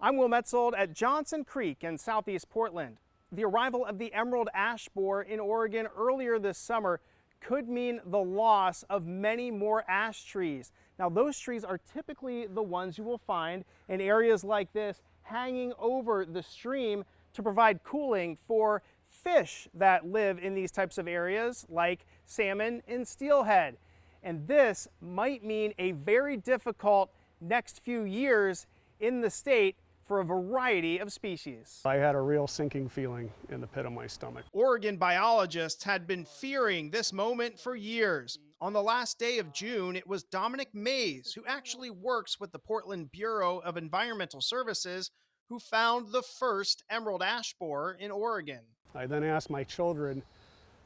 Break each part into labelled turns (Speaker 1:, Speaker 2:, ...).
Speaker 1: I'm Will MAETZOLD at Johnson Creek in southeast Portland. The arrival of the emerald ash borer in Oregon earlier this summer could mean the loss of many more ash trees. Now, those trees are typically the ones you will find in areas like this, hanging over the stream to provide cooling for fish that live in these types of areas, like salmon and steelhead. And this might mean a very difficult next few years in the state for a variety of species.
Speaker 2: I had a real sinking feeling in the pit of my stomach.
Speaker 1: Oregon biologists had been fearing this moment for years. On the last day of June, it was Dominic who actually works with the Portland Bureau of Environmental Services, who found the first emerald ash borer in Oregon.
Speaker 2: I then asked my children,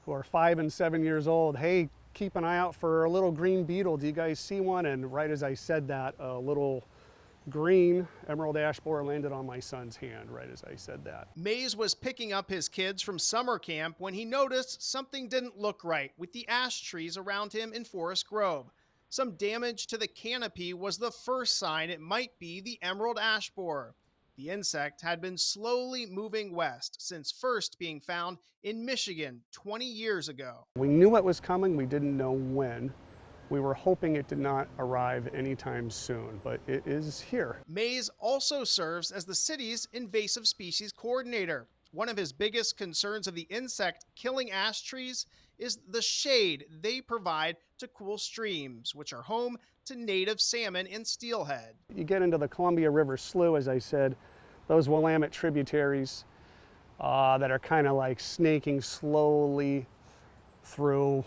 Speaker 2: who are 5 and 7 years old, hey, keep an eye out for a little green beetle. Do you guys see one? And right as I said that, a little green emerald ash borer landed on my son's hand right as I said that.
Speaker 1: Mays was picking up his kids from summer camp when he noticed something didn't look right with the ash trees around him in Forest Grove. Some damage to the canopy was the first sign it might be the emerald ash borer. The insect had been slowly moving west since first being found in Michigan 20 years ago.
Speaker 2: We knew it was coming, we didn't know when. We were hoping it did not arrive anytime soon, but it is here.
Speaker 1: Mays also serves as the city's invasive species coordinator. One of his biggest concerns of the insect killing ash trees is the shade they provide to cool streams, which are home to native salmon and steelhead.
Speaker 2: You get into the Columbia River Slough, as I said, those Willamette tributaries that are kind of like snaking slowly through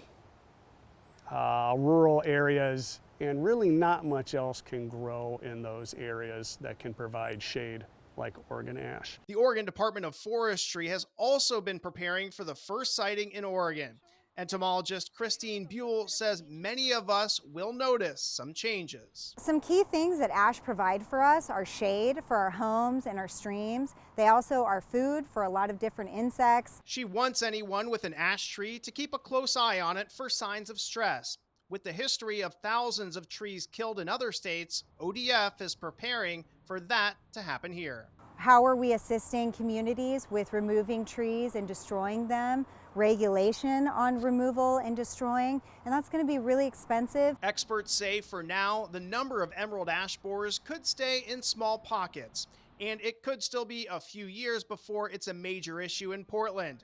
Speaker 2: rural areas, and really not much else can grow in those areas that can provide shade like Oregon ash.
Speaker 1: The Oregon Department of Forestry has also been preparing for the first sighting in Oregon. Entomologist BUHL says many of us will notice some changes.
Speaker 3: Some key things that ash provide for us are shade for our homes and our streams. They also are food for a lot of different insects.
Speaker 1: She wants anyone with an ash tree to keep a close eye on it for signs of stress. With the history of thousands of trees killed in other states, ODF is preparing for that to happen here.
Speaker 3: How are we assisting communities with removing trees and destroying them? Regulation on removal and destroying, and that's going to be really expensive.
Speaker 1: Experts say for now, the number of emerald ash borers could stay in small pockets, and it could still be a few years before it's a major issue in Portland.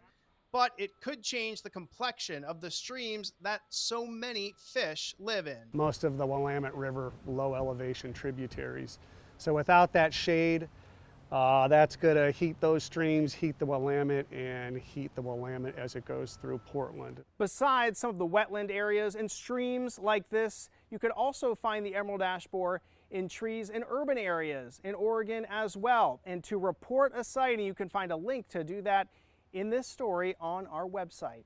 Speaker 1: But it could change the complexion of the streams that so many fish live in.
Speaker 2: Most of the Willamette River low elevation tributaries. So without that shade, that's going to heat those streams, heat the Willamette, and heat the Willamette as it goes through Portland.
Speaker 1: Besides some of the wetland areas and streams like this, you could also find the emerald ash borer in trees in urban areas in Oregon as well. And to report a sighting, you can find a link to do that in this story on our website.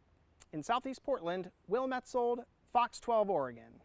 Speaker 1: In southeast Portland, Will MAETZOLD, Fox 12 Oregon.